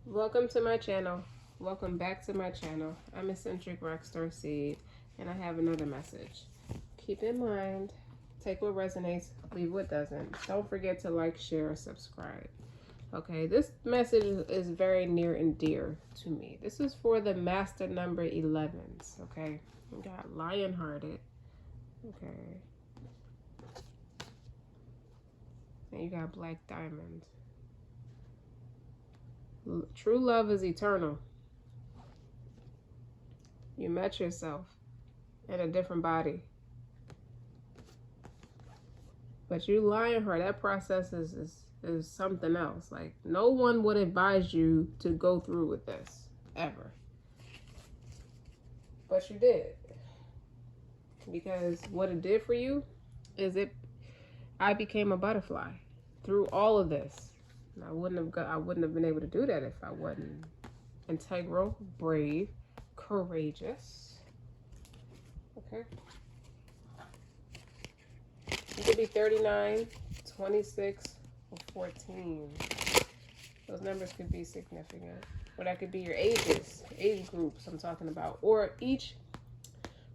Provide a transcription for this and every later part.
Welcome to my channel. Welcome back to my channel. I'm eccentric RockStar'Seed, and I have another message. Keep in mind, take what resonates, leave what doesn't. Don't forget to like, share, subscribe. Okay, this message is very near and dear to me. This is for the master number 11s. Okay, you got lion-hearted. Okay, and you got black diamond. True love is eternal. You met yourself in a different body. But you Lionheart, that process is something else. Like, no one would advise you to go through with this, ever. But you did. Because what it did for you is I became a butterfly through all of this. And I wouldn't have been able to do that if I wasn't integral, brave, courageous. Okay. You could be 39, 26, or 14. Those numbers could be significant. Or that could be your ages, age groups I'm talking about. Or each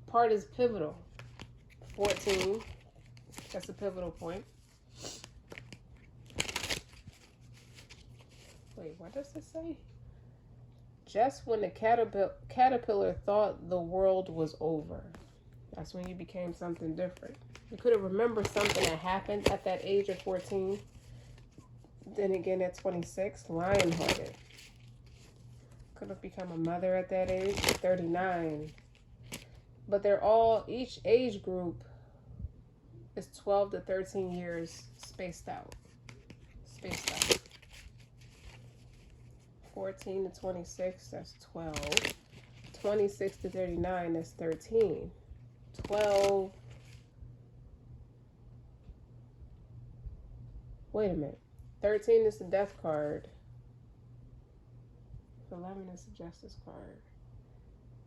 part is pivotal. 14, that's a pivotal point. Wait, what does it say? Just when the caterpillar thought the world was over. That's when you became something different. You could have remembered something that happened at that age of 14. Then again at 26, lion-hearted. Could have become a mother at that age at 39. But they're all, each age group is 12 to 13 years spaced out. 14 to 26, that's 12. 26 to 39, that's 13. 12. Wait a minute. 13 is the death card. 11 is the justice card.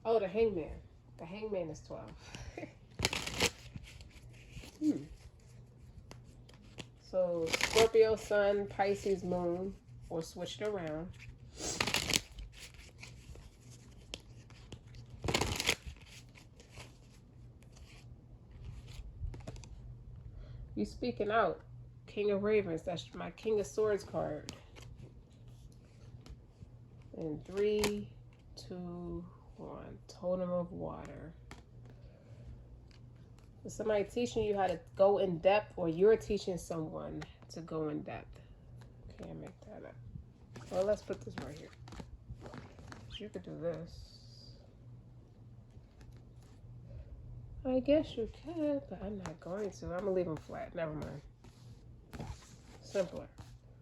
Oh, the hangman. The hangman is 12. So Scorpio sun, Pisces moon, or switched around. You speaking out. King of Ravens, that's my King of Swords card. And 3, 2, 1. Totem of water. Is somebody teaching you how to go in depth, or you're teaching someone to go in depth? Can't make that up. Well, let's put this right here. You could do this. I guess you could, but I'm not going to. I'm going to leave them flat. Never mind. Simpler.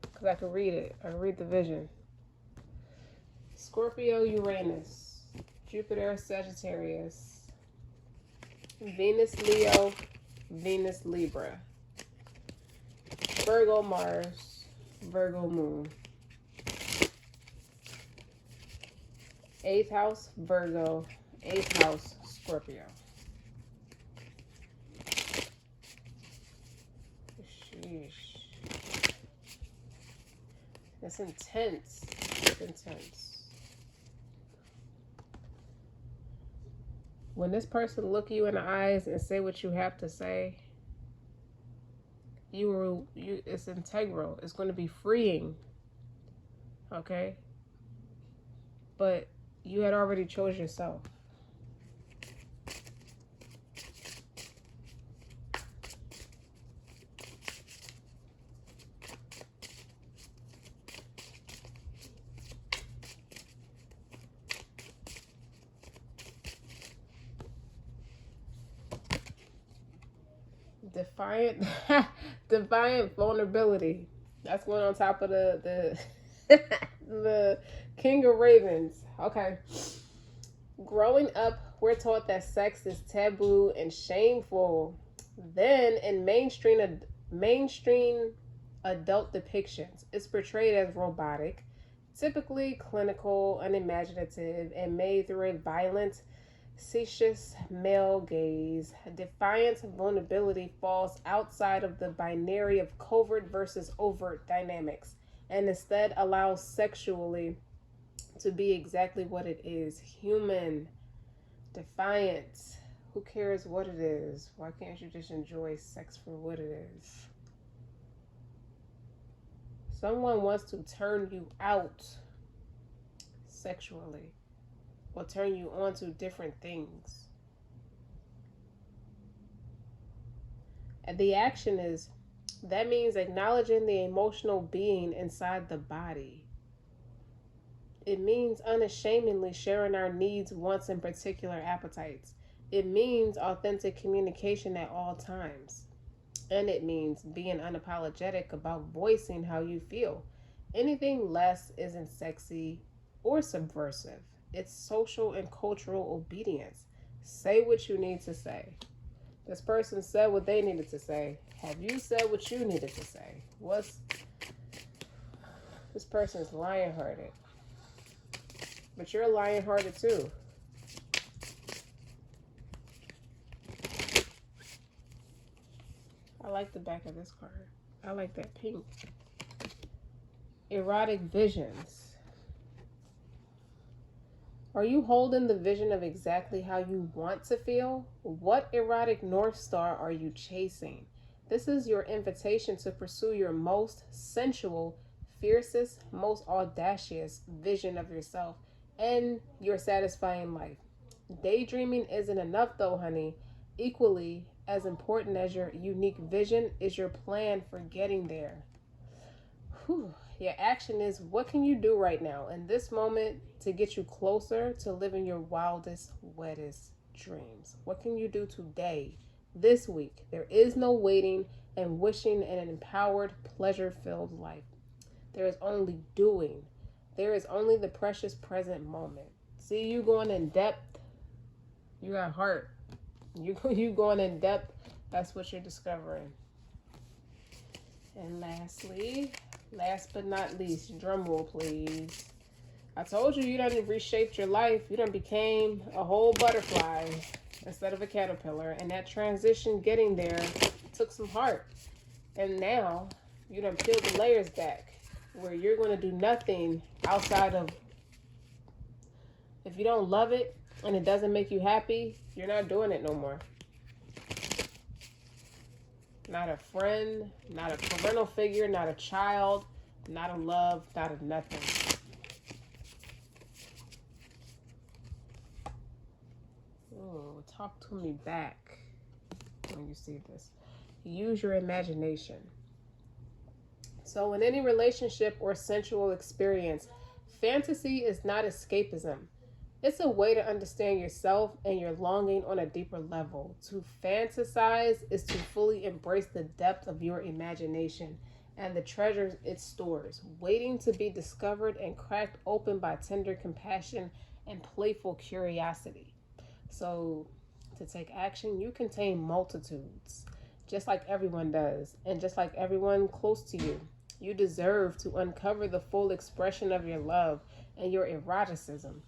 Because I can read it. I can read the vision. Scorpio, Uranus. Jupiter, Sagittarius. Venus, Leo. Venus, Libra. Virgo, Mars. Virgo, Moon. 8th house, Virgo. 8th house, Scorpio. Sheesh. It's intense. It's intense. When this person look you in the eyes and say what you have to say, it's integral. It's going to be freeing. Okay? But you had already chose yourself. Defiant vulnerability. That's one on top of the the King of Ravens. Okay. Growing up, we're taught that sex is taboo and shameful. Then in mainstream adult depictions, it's portrayed as robotic, typically clinical, unimaginative, and made through a violent, Sexist male gaze. Defiant vulnerability falls outside of the binary of covert versus overt dynamics and instead allow sexually to be exactly what it is: human, defiant. Who cares what it is? Why can't you just enjoy sex for what it is? Someone wants to turn you out sexually or turn you on to different things. And the action is, that means acknowledging the emotional being inside the body. It means unashamedly sharing our needs, wants, and particular appetites. It means authentic communication at all times. And it means being unapologetic about voicing how you feel. Anything less isn't sexy or subversive. It's social and cultural obedience. Say what you need to say. This person said what they needed to say. Have you said what you needed to say? This person's lion-hearted. But you're lion-hearted too. I like the back of this card. I like that pink. Erotic visions. Are you holding the vision of exactly how you want to feel? What erotic North Star are you chasing? This is your invitation to pursue your most sensual, fiercest, most audacious vision of yourself and your satisfying life. Daydreaming isn't enough though, honey. Equally as important as your unique vision is your plan for getting there. Whew. Your action is, what can you do right now in this moment to get you closer to living your wildest, wettest dreams? What can you do today, this week? There is no waiting and wishing in an empowered, pleasure-filled life. There is only doing. There is only the precious present moment. See, you going in depth. You got heart. You going in depth. That's what you're discovering. And lastly, last but not least, drum roll please. I told you you done reshaped your life. You done became a whole butterfly instead of a caterpillar. And that transition getting there took some heart. And now you done peeled the layers back where you're going to do nothing outside of, if you don't love it and it doesn't make you happy, you're not doing it no more. Not a friend, not a parental figure, not a child, not a love, not a nothing. Oh, talk to me back when you see this. Use your imagination. So in any relationship or sensual experience, fantasy is not escapism. It's a way to understand yourself and your longing on a deeper level. To fantasize is to fully embrace the depth of your imagination and the treasures it stores, waiting to be discovered and cracked open by tender compassion and playful curiosity. So, to take action, you contain multitudes, just like everyone does, and just like everyone close to you. You deserve to uncover the full expression of your love and your eroticism.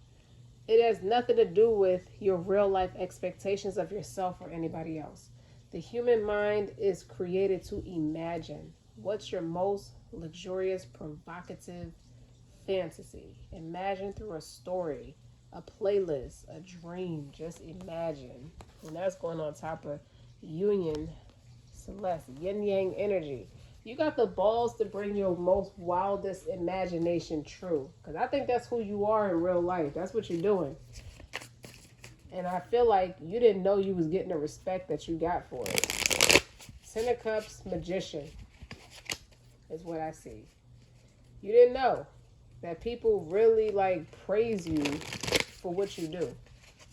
It has nothing to do with your real life expectations of yourself or anybody else. The human mind is created to imagine. What's your most luxurious, provocative fantasy? Imagine through a story, a playlist, a dream. Just imagine. And that's going on top of union, Celeste, yin yang energy. You got the balls to bring your most wildest imagination true. Because I think that's who you are in real life. That's what you're doing. And I feel like you didn't know you was getting the respect that you got for it. Ten of Cups, Magician is what I see. You didn't know that people really like praise you for what you do.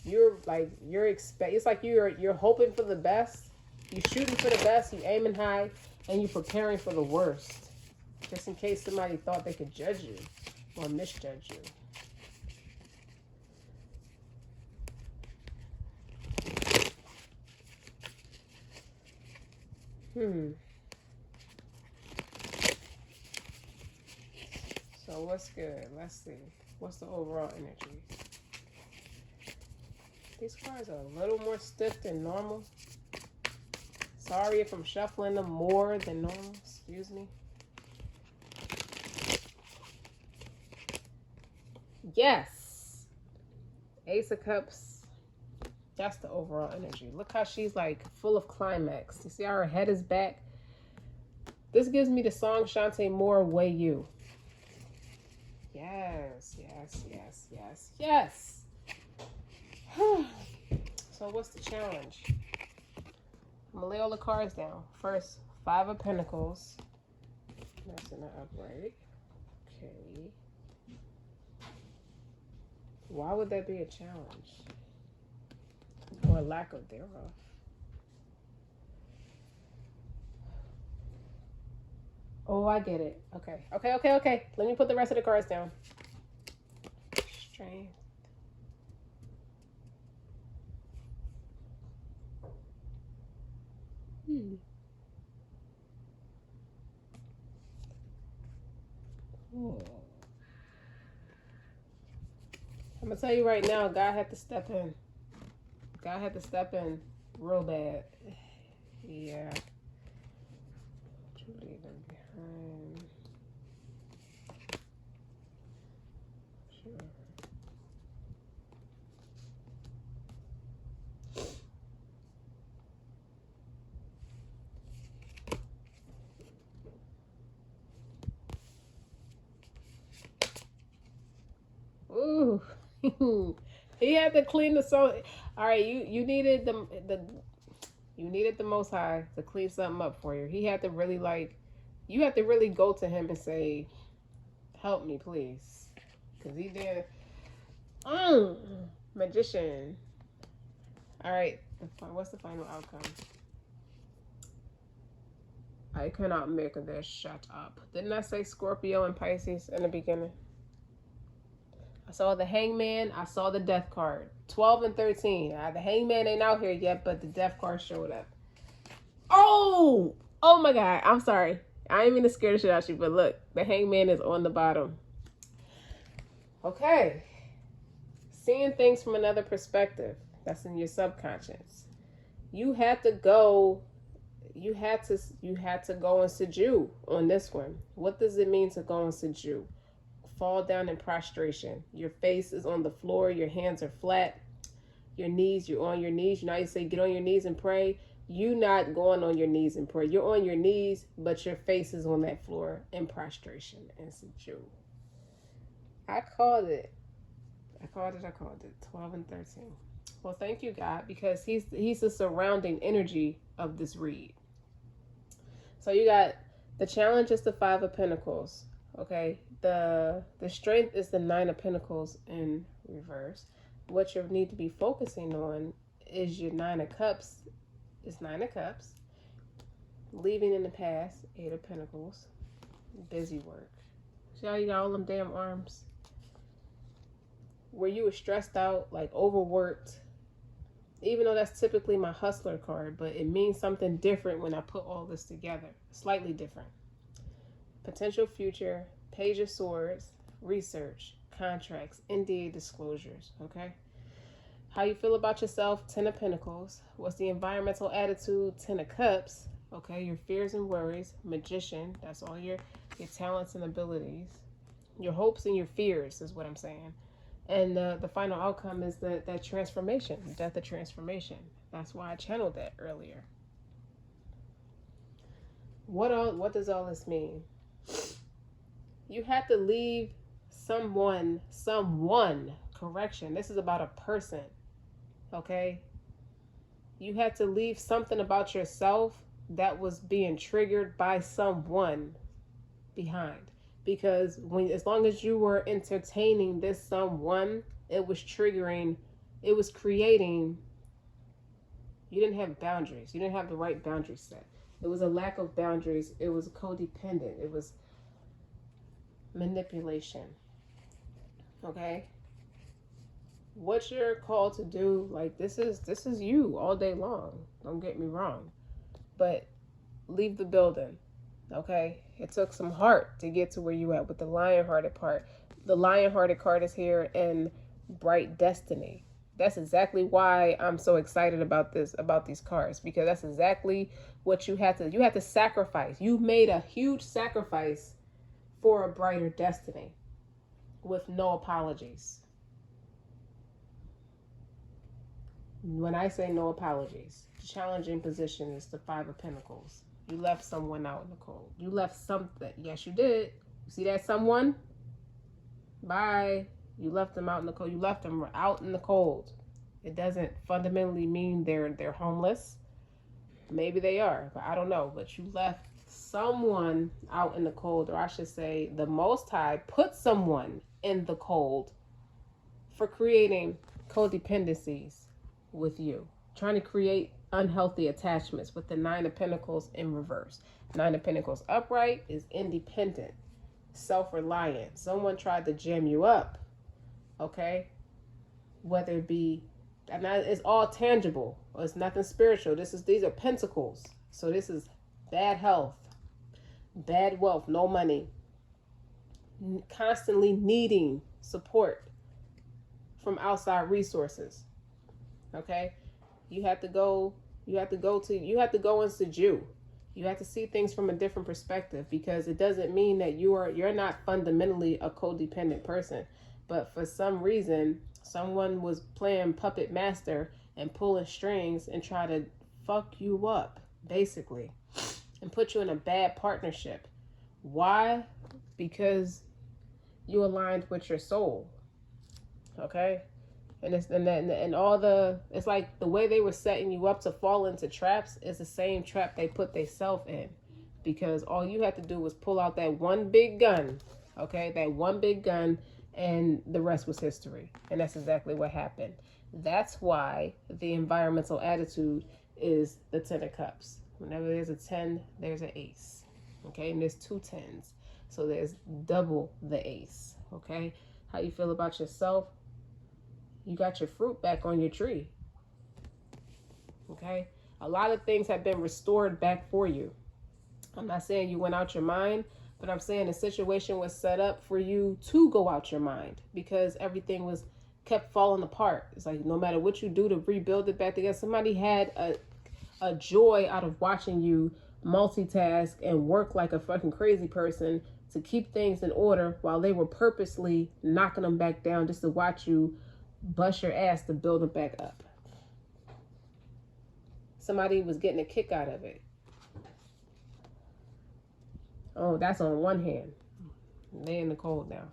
It's like you're hoping for the best. You're shooting for the best. You aiming high. And you're preparing for the worst, just in case somebody thought they could judge you or misjudge you. So what's good? Let's see. What's the overall energy? These cards are a little more stiff than normal. Sorry if I'm shuffling them more than normal. Excuse me. Yes. Ace of Cups. That's the overall energy. Look how she's like full of climax. You see how her head is back? This gives me the song Shantae Moore, Way You. Yes, yes, yes, yes, yes. So what's the challenge? I'm going to lay all the cards down. First, 5 of Pentacles. That's in the upright. Okay. Why would that be a challenge? Or lack of thereof? Oh, I get it. Okay. Okay. Let me put the rest of the cards down. Strength. Ooh. I'm going to tell you right now, God had to step in. God had to step in real bad. Yeah. Leaving behind. Sure. Ooh. He had to clean the soul. All right, you needed the you needed the Most High to clean something up for you. He had to really you had to really go to him and say, "Help me, please," because he did. Magician. All right, what's the final outcome? I cannot make this shut up. Didn't I say Scorpio and Pisces in the beginning? I saw the Hangman. I saw the Death card. 12 and 13. The Hangman ain't out here yet, but the Death card showed up. Oh! Oh my God. I'm sorry. I ain't mean to scare the shit out of you, but look. The Hangman is on the bottom. Okay. Seeing things from another perspective. That's in your subconscious. You had to go and suju on this one. What does it mean to go and suju? Fall down in prostration. Your face is on the floor, your hands are flat, you're on your knees. You know how you say get on your knees and pray? You not going on your knees and pray. You're on your knees, but your face is on that floor in prostration and suju. I called it. 12 and 13. Well, thank you, God, because he's the surrounding energy of this read. So you got the challenge is the 5 of Pentacles. Okay. The strength is the 9 of Pentacles in reverse. What you need to be focusing on is your 9 of Cups. It's 9 of Cups. Leaving in the past, 8 of Pentacles. Busy work. See how you got all them damn arms? Where you were stressed out, like overworked. Even though that's typically my hustler card, but it means something different when I put all this together. Slightly different. Potential future, Page of Swords, research, contracts, NDA disclosures, okay? How you feel about yourself, 10 of Pentacles. What's the environmental attitude, 10 of Cups, okay? Your fears and worries, Magician, that's all your talents and abilities. Your hopes and your fears is what I'm saying. And the final outcome is that transformation, death of transformation. That's why I channeled that earlier. What does all this mean? You have to leave someone, correction. This is about a person, okay? You had to leave something about yourself that was being triggered by someone behind. Because as long as you were entertaining this someone, it was creating, you didn't have boundaries. You didn't have the right boundary set. It was a lack of boundaries. It was codependent. It was manipulation. Okay? What you're called to do, like this is you all day long. Don't get me wrong. But leave the building. Okay? It took some heart to get to where you at with the lion-hearted part. The lion-hearted card is here in Bright Destiny. That's exactly why I'm so excited about these cards, because that's exactly what you had to sacrifice. You made a huge sacrifice for a brighter destiny. with no apologies. When I say no apologies, the challenging position is the Five of Pentacles. You left someone out in the cold. You left something. Yes, you did. See that someone? Bye. You left them out in the cold. You left them out in the cold. It doesn't fundamentally mean they're homeless. Maybe they are, but I don't know. But you left someone out in the cold, or I should say the Most High put someone in the cold for creating codependencies with you, trying to create unhealthy attachments with the Nine of Pentacles in reverse. Nine of Pentacles upright is independent, self-reliant. Someone tried to jam you up, okay? Whether it be, and that is all tangible. It's nothing spiritual. These are pentacles. So this is bad health, bad wealth, no money, constantly needing support from outside resources. Okay, you have to go into Jew. You have to see things from a different perspective, because it doesn't mean that you're not fundamentally a codependent person, but for some reason someone was playing puppet master and pulling strings and try to fuck you up, basically, and put you in a bad partnership. Why? Because you aligned with your soul. Okay. And it's it's like the way they were setting you up to fall into traps is the same trap they put themselves in, because all you had to do was pull out that one big gun, okay, that one big gun, and the rest was history. And that's exactly what happened. That's why the environmental attitude is the 10 of Cups. Whenever there's a 10, there's an ace, okay, and there's two 10s, so there's double the ace. Okay, how you feel about yourself? You got your fruit back on your tree. Okay? A lot of things have been restored back for you. I'm not saying you went out your mind, but I'm saying the situation was set up for you to go out your mind, because everything was kept falling apart. It's like no matter what you do to rebuild it back together, somebody had a joy out of watching you multitask and work like a fucking crazy person to keep things in order while they were purposely knocking them back down just to watch you bust your ass to build it back up. Somebody was getting a kick out of it. Oh, that's on one hand. They in the cold now.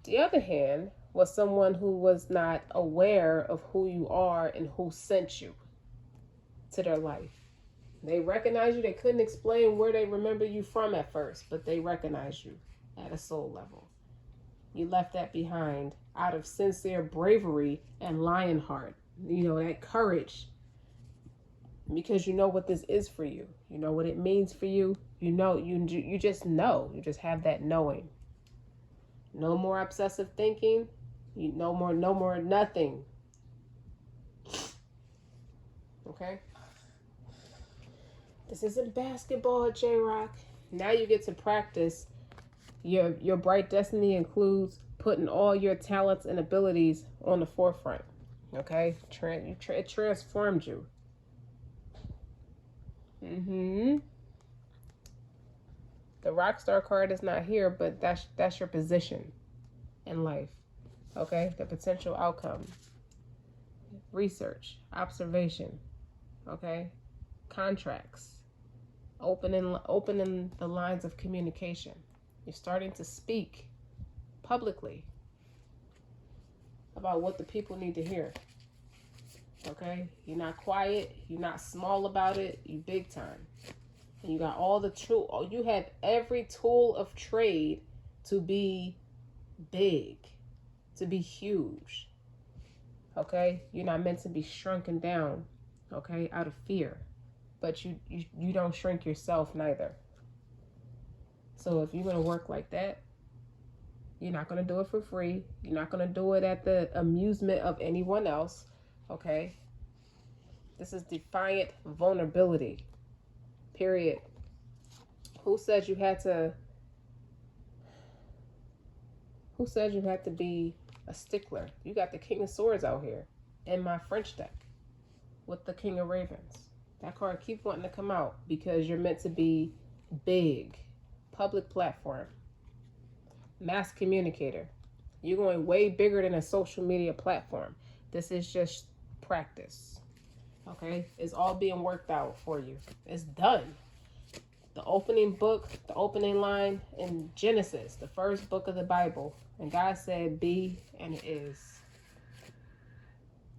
The other hand was someone who was not aware of who you are and who sent you to their life. They recognized you. They couldn't explain where they remember you from at first, but they recognized you at a soul level. You left that behind out of sincere bravery and lion heart. You know, that courage. Because you know what this is for you. You know what it means for you. You know, you just know. You just have that knowing. No more obsessive thinking. No more nothing. Okay? This isn't basketball, J-Rock. Now you get to practice. Your bright destiny includes putting all your talents and abilities on the forefront. Okay? It transformed you. The Rockstar card is not here, but that's your position in life. Okay? The potential outcome. Research. Observation. Okay? Contracts. Opening the lines of communication. You're starting to speak publicly about what the people need to hear. Okay? You're not quiet. You're not small about it. You big time. And you got all the tool. You have every tool of trade to be big, to be huge. Okay? You're not meant to be shrunken down, okay, out of fear. But you don't shrink yourself neither. So if you're going to work like that, you're not going to do it for free. You're not going to do it at the amusement of anyone else. Okay? This is defiant vulnerability. Period. Who said you had to be a stickler? You got the King of Swords out here in my French deck with the King of Ravens. That card keep wanting to come out because you're meant to be big. Public platform. Mass communicator. You're going way bigger than a social media platform. This is just practice. Okay? It's all being worked out for you. It's done. The opening book, the opening line in Genesis, the first book of the Bible. And God said, be, and it is.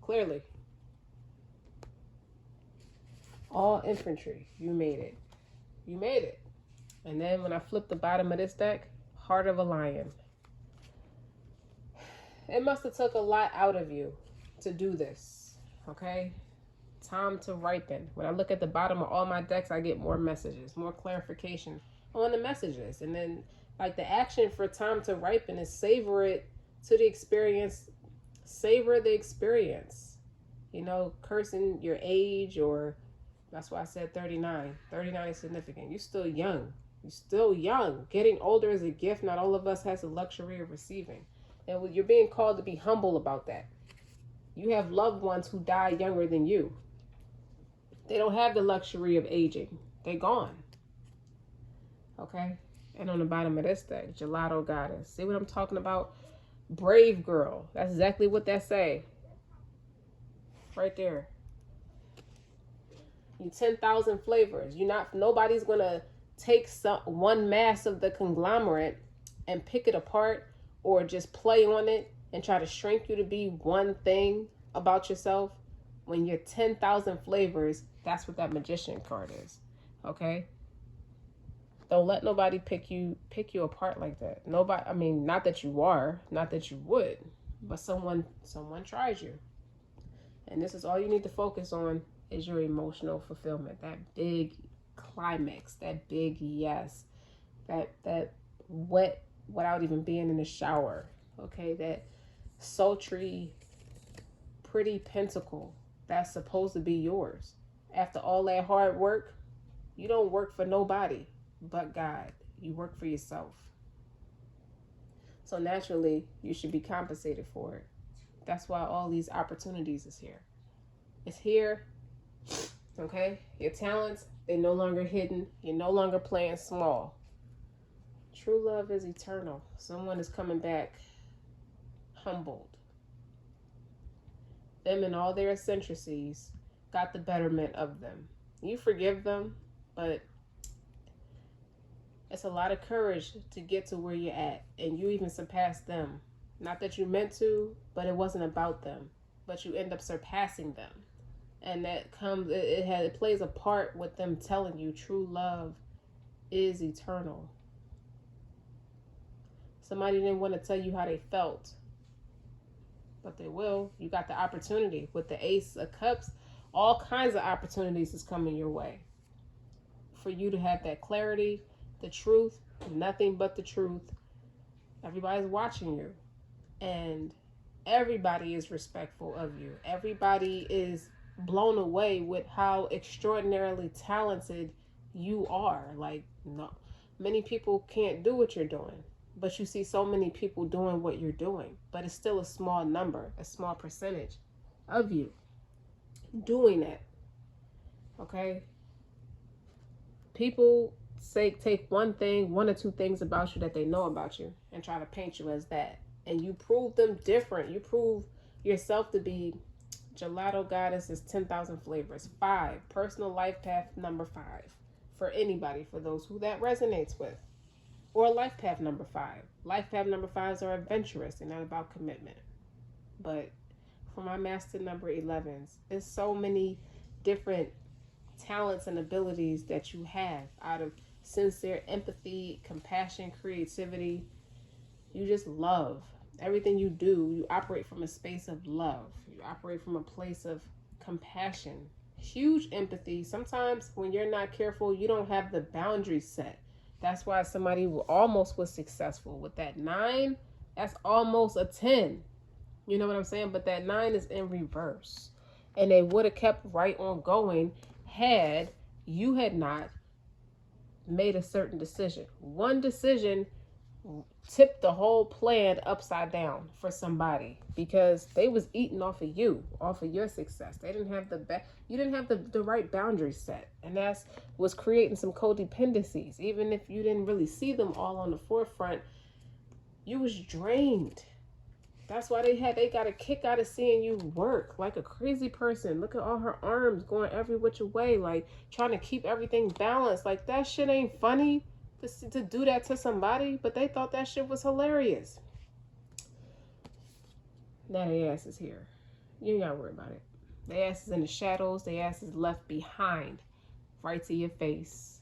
Clearly. All infantry. You made it. You made it. And then when I flip the bottom of this deck, Heart of a Lion. It must have took a lot out of you to do this. Okay? Time to ripen. When I look at the bottom of all my decks, I get more messages, more clarification on the messages. And then, like, the action for time to ripen is savor it to the experience. Savor the experience. You know, cursing your age, or that's why I said 39. 39 is significant. You're still young. You're still young. Getting older is a gift. Not all of us has the luxury of receiving. And you're being called to be humble about that. You have loved ones who die younger than you. They don't have the luxury of aging. They're gone. Okay? And on the bottom of this deck, Gelato Goddess. See what I'm talking about? Brave girl. That's exactly what that say. Right there. You 10,000 flavors. Nobody's going to take one mass of the conglomerate and pick it apart or just play on it and try to shrink you to be one thing about yourself. When you're 10,000 flavors, that's what that Magician card is. Okay? Don't let nobody pick you apart like that. Nobody, I mean, not that you are, not that you would, but someone tries you. And this is all you need to focus on is your emotional fulfillment. That big climax, that big yes. That wet without even being in the shower. Okay? That sultry, pretty pentacle that's supposed to be yours. After all that hard work, you don't work for nobody but God. You work for yourself. So naturally, you should be compensated for it. That's why all these opportunities is here. It's here. Okay? Your talents, they're no longer hidden. You're no longer playing small. True love is eternal. Someone is coming back humbled. Them and all their eccentricities got the betterment of them. You forgive them, but it's a lot of courage to get to where you're at, and you even surpass them. Not that you meant to, but it wasn't about them, but you end up surpassing them. And that comes, it plays a part with them telling you true love is eternal. Somebody didn't want to tell you how they felt, but they will. You got the opportunity with the Ace of Cups. All kinds of opportunities is coming your way for you to have that clarity, the truth, nothing but the truth. Everybody's watching you, and everybody is respectful of you. Everybody is blown away with how extraordinarily talented you are. Like, no, many people can't do what you're doing, but you see so many people doing what you're doing, but it's still a small number, a small percentage of you doing it. Okay? People take one or two things about you that they know about you and try to paint you as that. And you prove them different. You prove yourself to be Gelato Goddess is 10,000 flavors. 5. Personal life path number 5. For anybody, for those who that resonates with. Or life path number 5. Life path number 5s are adventurous. They're not about commitment. But for my master number 11s, there's so many different talents and abilities that you have out of sincere empathy, compassion, creativity. You just love. Everything you do, you operate from a space of love. You operate from a place of compassion. Huge empathy. Sometimes when you're not careful, you don't have the boundaries set. That's why somebody almost was successful. With that 9, that's almost a 10. You know what I'm saying? But that 9 is in reverse. And they would have kept right on going had you had not made a certain decision. One decision tipped the whole plan upside down for somebody because they was eating off of you, off of your success. They didn't have you didn't have the right boundaries set, and that's was creating some codependencies. Even if you didn't really see them all on the forefront, you was drained. That's why they got a kick out of seeing you work like a crazy person. Look at all her arms going every which way, like trying to keep everything balanced. Like that shit ain't funny to do that to somebody, but they thought that shit was hilarious. Now their ass is here. You ain't gotta worry about it. Their ass is in the shadows. Their ass is left behind, right to your face.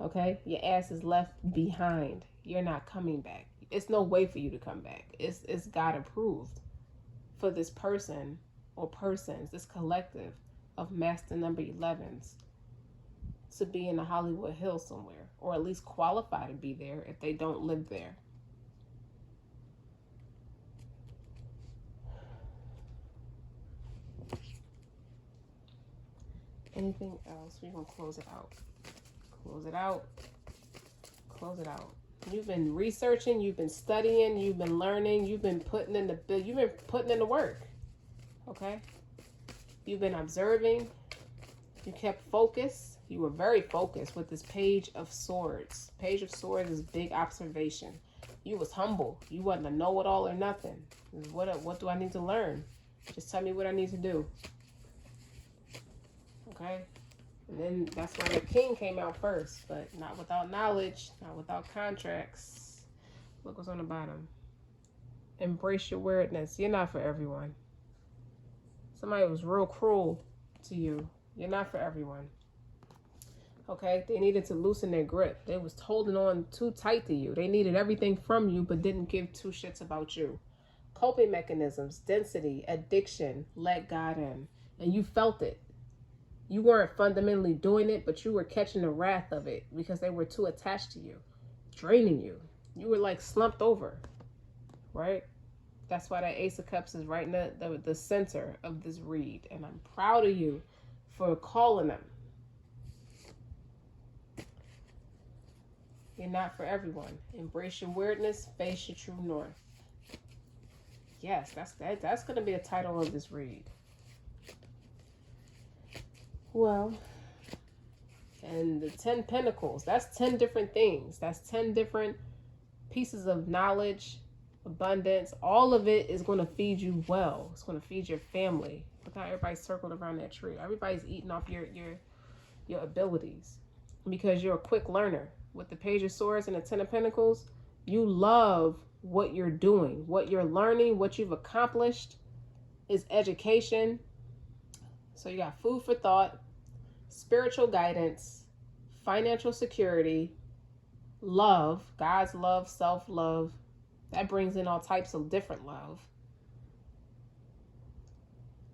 Okay? Your ass is left behind. You're not coming back. It's no way for you to come back. It's God approved for this person or persons, this collective of master number 11s to be in the Hollywood Hills somewhere, or at least qualify to be there if they don't live there. Anything else? We're going to close it out. Close it out. Close it out. You've been researching, you've been studying, you've been learning, you've been putting in the work. Okay? You've been observing. You kept focus. You were very focused with this Page of Swords. Page of Swords is big observation. You was humble. You wasn't a know-it-all or nothing. What do I need to learn? Just tell me what I need to do. Okay? And then that's why the king came out first, but not without knowledge, not without contracts. Look what's on the bottom. Embrace your weirdness. You're not for everyone. Somebody was real cruel to you. You're not for everyone. Okay? They needed to loosen their grip. They was holding on too tight to you. They needed everything from you, but didn't give two shits about you. Coping mechanisms, density, addiction, let God in. And you felt it. You weren't fundamentally doing it, but you were catching the wrath of it because they were too attached to you, draining you. You were like slumped over, right? That's why that Ace of Cups is right in the center of this read. And I'm proud of you for calling them. You're not for everyone. Embrace your weirdness, face your true north. Yes, that's going to be a title of this read. Well, and the 10 Pentacles, that's 10 different things. That's 10 different pieces of knowledge, abundance. All of it is going to feed you well. It's going to feed your family. Look how everybody's circled around that tree. Everybody's eating off your abilities because you're a quick learner. With the Page of Swords and the 10 of Pentacles, you love what you're doing, what you're learning, what you've accomplished is education. So you got food for thought, spiritual guidance, financial security, love, God's love, self-love. That brings in all types of different love.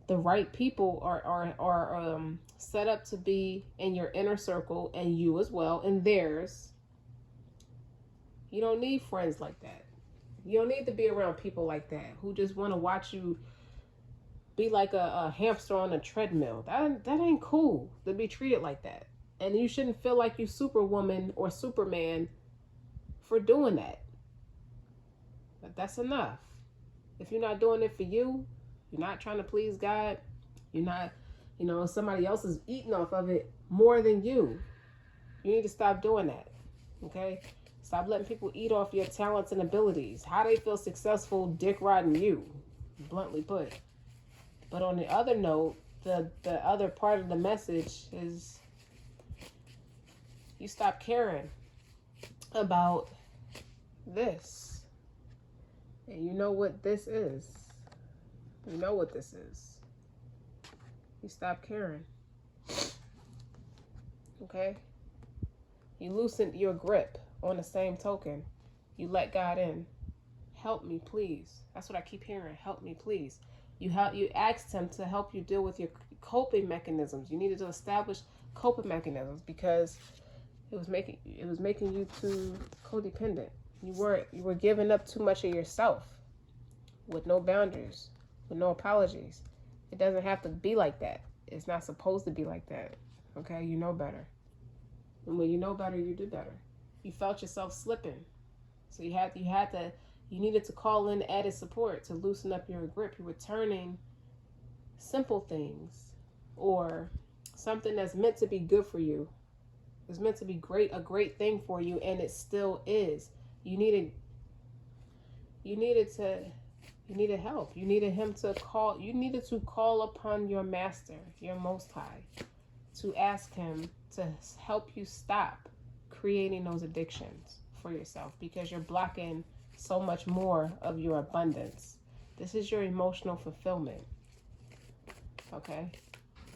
The right people are set up to be in your inner circle and you as well in theirs. You don't need friends like that. You don't need to be around people like that who just want to watch you be like a hamster on a treadmill. That ain't cool to be treated like that. And you shouldn't feel like you Superwoman or Superman for doing that. But that's enough. If you're not doing it for you, you're not trying to please God, you're not, somebody else is eating off of it more than you. You need to stop doing that. Okay? Stop letting people eat off your talents and abilities. How they feel successful dick riding you, bluntly put. But on the other note, the other part of the message is you stop caring about this. And you know what this is. You know what this is. You stop caring. Okay? You loosen your grip on the same token. You let God in. Help me, please. That's what I keep hearing. Help me, please. You asked him to help you deal with your coping mechanisms. You needed to establish coping mechanisms because it was making you too codependent. You were giving up too much of yourself with no boundaries, with no apologies. It doesn't have to be like that. It's not supposed to be like that. Okay? You know better. And when you know better, you do better. You felt yourself slipping. So you needed to call in added support to loosen up your grip. You were turning simple things or something that's meant to be good for you. It's meant to be a great thing for you, and it still is. You needed You needed help. You needed to call upon your master, your most high, to ask him to help you stop creating those addictions for yourself, because you're blocking so much more of your abundance. This is your emotional fulfillment. Okay?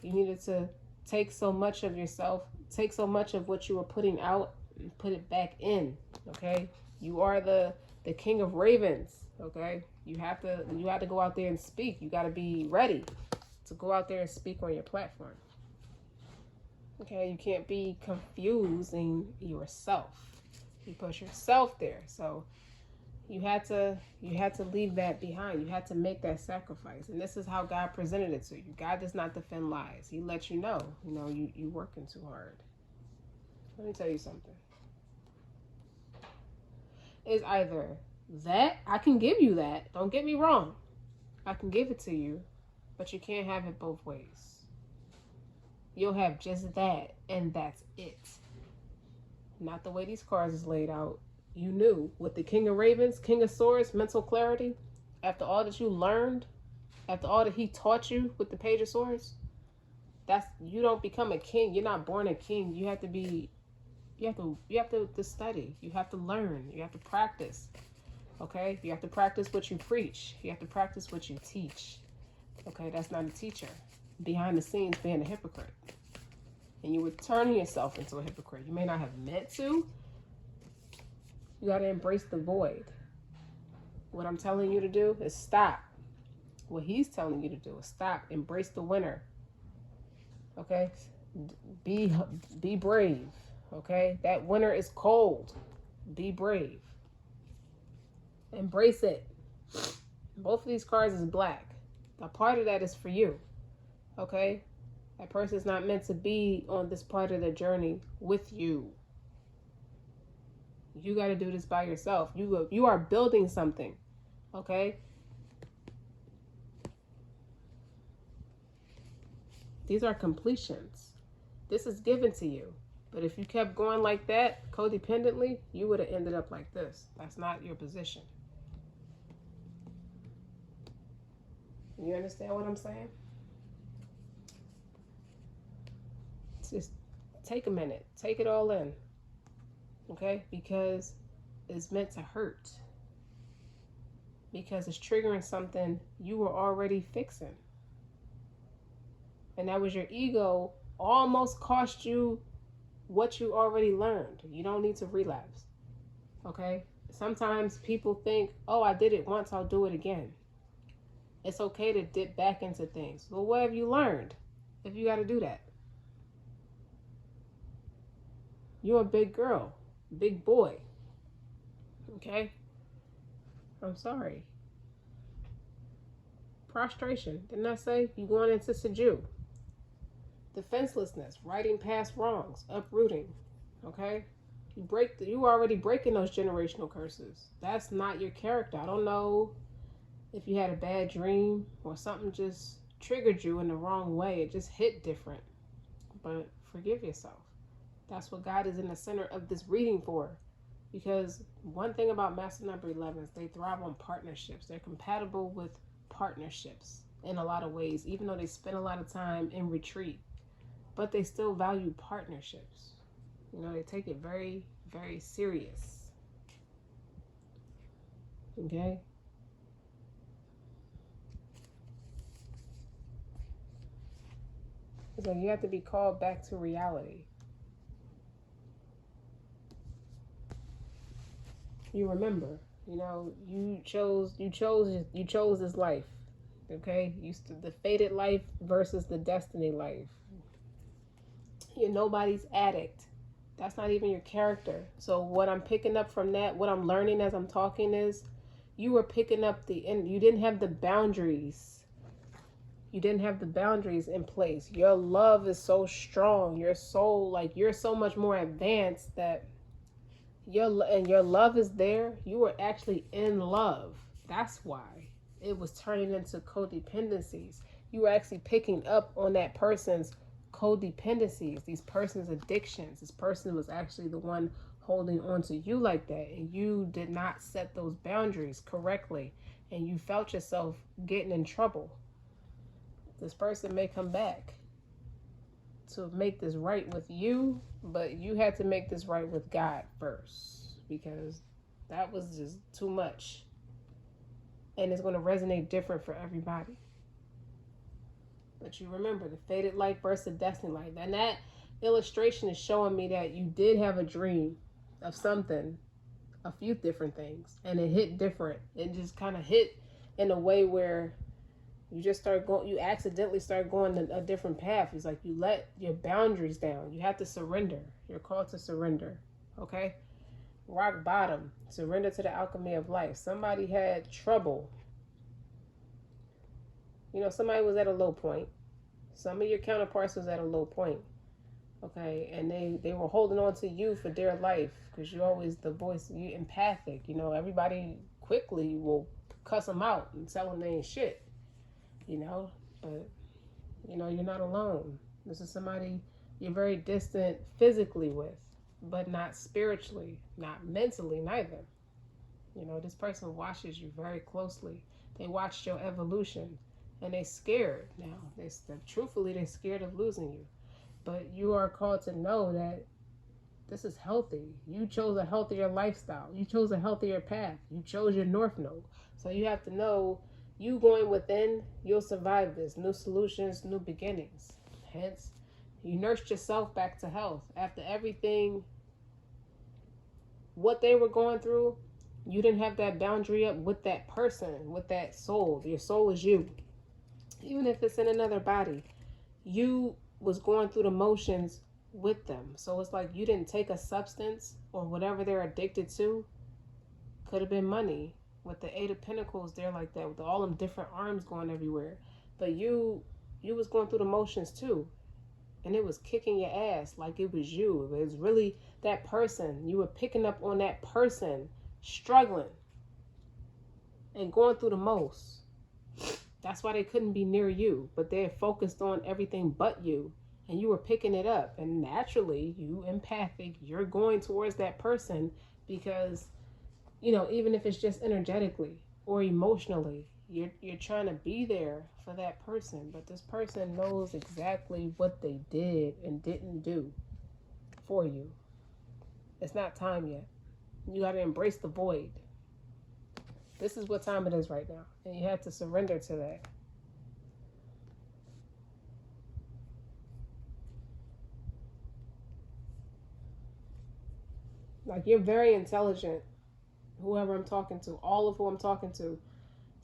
You needed to take so much of yourself, take so much of what you were putting out and put it back in. Okay? You are the king of ravens. Okay? You have to go out there and speak. You got to be ready to go out there and speak on your platform. Okay? You can't be confusing yourself. You put yourself there. So you had to leave that behind. You had to make that sacrifice. And this is how God presented it to you. God does not defend lies. He lets you know, you working too hard. Let me tell you something. It's either that, I can give you that. Don't get me wrong. I can give it to you, but you can't have it both ways. You'll have just that, and that's it. Not the way these cards is laid out. You knew with the King of Ravens, King of Swords, mental clarity, after all that you learned, after all that he taught you with the Page of Swords, you don't become a king. You're not born a king. You have to study. You have to learn. You have to practice. Okay? You have to practice what you preach. You have to practice what you teach. Okay? That's not a teacher. Behind the scenes being a hypocrite. And you were turning yourself into a hypocrite. You may not have meant to. You got to embrace the void. What I'm telling you to do is stop. What he's telling you to do is stop. Embrace the winner. Okay? Be brave. Okay? That winter is cold. Be brave. Embrace it. Both of these cards is black. A part of that is for you. Okay? That person is not meant to be on this part of the journey with you. You got to do this by yourself. You are building something. Okay? These are completions. This is given to you. But if you kept going like that, codependently, you would have ended up like this. That's not your position. You understand what I'm saying? Just take a minute. Take it all in. Okay? Because it's meant to hurt. Because it's triggering something you were already fixing. And that was your ego almost cost you what you already learned. You don't need to relapse. Okay? Sometimes people think, oh, I did it once, I'll do it again. It's okay to dip back into things. Well, what have you learned if you got to do that? You're a big girl, big boy. Okay? I'm sorry. Prostration. Didn't I say you going into Seju? Defenselessness, righting past wrongs, uprooting. Okay? You already breaking those generational curses. That's not your character. I don't know if you had a bad dream or something just triggered you in the wrong way. It just hit different. But forgive yourself. That's what God is in the center of this reading for. Because one thing about Master Number 11s, they thrive on partnerships. They're compatible with partnerships in a lot of ways, even though they spend a lot of time in retreat. But they still value partnerships. They take it very, very serious. Okay? So you have to be called back to reality. You remember, you chose this life. Okay? The fated life versus the destiny life. You're nobody's addict. That's not even your character. So what I'm picking up from that, what I'm learning as I'm talking is, you were picking up you didn't have the boundaries. You didn't have the boundaries in place. Your love is so strong. You're so much more advanced that your love is there. You were actually in love. That's why it was turning into codependencies. You were actually picking up on that person's codependencies, these person's addictions. This person was actually the one holding on to you like that, and you did not set those boundaries correctly, and you felt yourself getting in trouble, this person may come back to make this right with you, but you had to make this right with God first, because that was just too much. And it's going to resonate different for everybody. But you remember the faded light versus destiny light. And that illustration is showing me that you did have a dream of something, a few different things, and it hit different. It just kind of hit in a way where you just start going, you accidentally start going a different path. It's like you let your boundaries down. You have to surrender. You're called to surrender. Okay? Rock bottom. Surrender to the alchemy of life. Somebody had trouble. You know, somebody was at a low point. Some of your counterparts was at a low point. Okay? And they were holding on to you for dear life, because you're always the voice. You're empathic. You know, everybody quickly will cuss them out and tell them they ain't shit. You know, but you know, you're not alone. This is somebody you're very distant physically with, but not spiritually, not mentally, neither. You know, this person watches you very closely. They watched your evolution, and they're scared now. Truthfully, they're scared of losing you. But you are called to know that this is healthy. You chose a healthier lifestyle. You chose a healthier path. You chose your North Node. So you have to know, you going within, you'll survive this. New solutions, new beginnings. Hence, you nursed yourself back to health. After everything, what they were going through, you didn't have that boundary up with that person, with that soul. Your soul is you. Even if it's in another body, you was going through the motions with them. So it's like you didn't take a substance or whatever they're addicted to. Could have been money. With the Eight of Pentacles there like that, with all them different arms going everywhere. But you was going through the motions too. And it was kicking your ass like it was you. It was really that person. You were picking up on that person struggling and going through the most. That's why they couldn't be near you. But they're focused on everything but you. And you were picking it up. And naturally, you empathic, you're going towards that person because, you know, even if it's just energetically or emotionally, you're trying to be there for that person. But this person knows exactly what they did and didn't do for you. It's not time yet. You got to embrace the void. This is what time it is right now. And you have to surrender to that. Like, you're very intelligent. Whoever I'm talking to, all of who I'm talking to.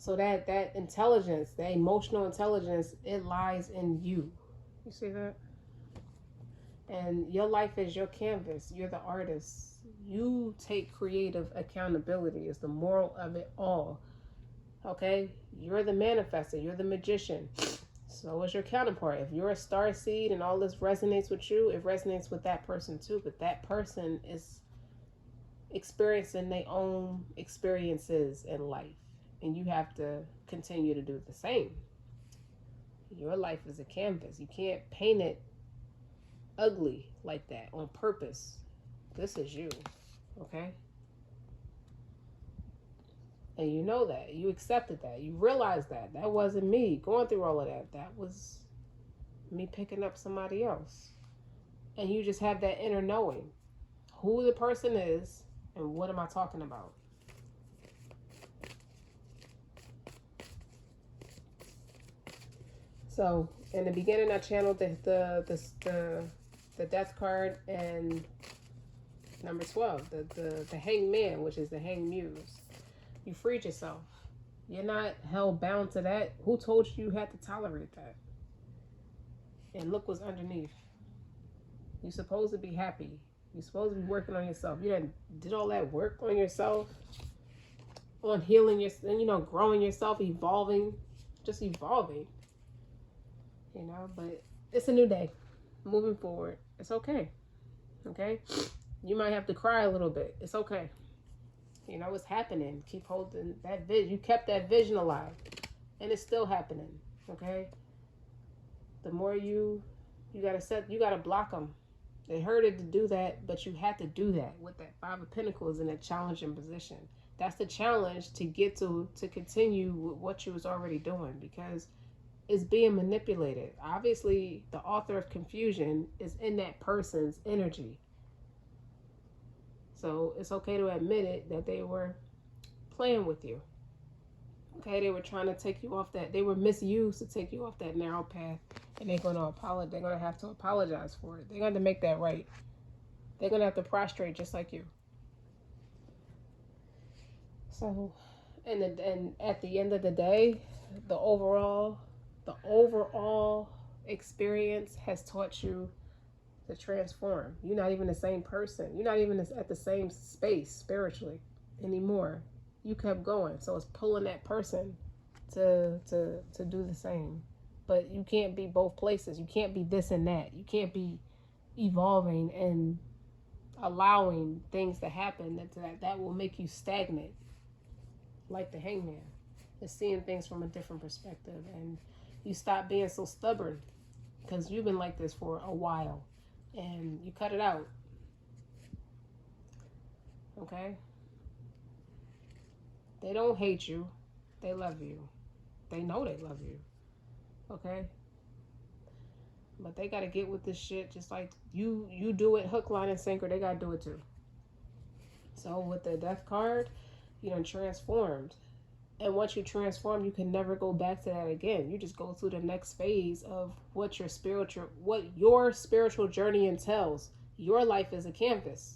So that intelligence, that emotional intelligence, it lies in you. You see that? And your life is your canvas. You're the artist. You take creative accountability is the moral of it all. Okay? You're the manifester. You're the magician. So is your counterpart. If you're a star seed and all this resonates with you, it resonates with that person too. But that person is experiencing their own experiences in life, and you have to continue to do the same. Your life is a canvas. You can't paint it ugly like that on purpose. This is you, okay? And you know that. You accepted that. You realized that. That wasn't me going through all of that. That was me picking up somebody else. And you just have that inner knowing who the person is and what am I talking about. So in the beginning, I channeled the death card and number 12, the hanged man, which is the hanged muse. You freed yourself. You're not held bound to that. Who told you you had to tolerate that? And look what's underneath. You're supposed to be happy. You're supposed to be working on yourself. You did all that work on yourself, on healing yourself, you know, growing yourself, evolving, just evolving. You know, but it's a new day. Moving forward. It's okay. Okay? You might have to cry a little bit. It's okay. You know, it's happening. Keep holding that vision. You kept that vision alive. And it's still happening. Okay? The more you gotta block them. They hurted to do that, but you had to do that with that Five of Pentacles in a challenging position. That's the challenge to get to continue with what you was already doing, because it's being manipulated. Obviously, the author of confusion is in that person's energy. So it's okay to admit it, that they were playing with you. Okay, they were trying to take you off that. They were misused to take you off that narrow path, and they're gonna apologize. They're gonna have to apologize for it. They're gonna make that right. They're gonna have to prostrate just like you. So, and at the end of the day, the overall experience has taught you to transform. You're not even the same person. You're not even at the same space spiritually anymore. You kept going, so it's pulling that person to do the same. But you can't be both places. You can't be this and that. You can't be evolving and allowing things to happen that will make you stagnant, like the Hangman. Is seeing things from a different perspective, and you stop being so stubborn, because you've been like this for a while, and you cut it out. Okay? They don't hate you. They love you. They know they love you. Okay? But they got to get with this shit just like you do it hook, line, and sinker. They got to do it too. So with the Death card, you done transformed. And once you transform, you can never go back to that again. You just go through the next phase of what your spiritual journey entails. Your life is a canvas.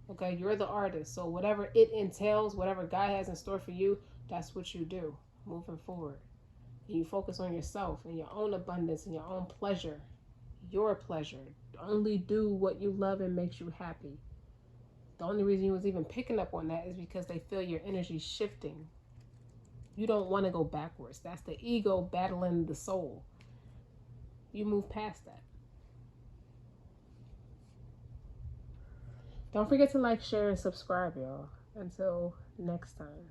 Okay, you're the artist. So whatever it entails, whatever God has in store for you, that's what you do moving forward. And you focus on yourself and your own abundance and your own pleasure. Your pleasure. Only do what you love and makes you happy. The only reason you was even picking up on that is because they feel your energy shifting. You don't want to go backwards. That's the ego battling the soul. You move past that. Don't forget to like, share, and subscribe, y'all. Until next time.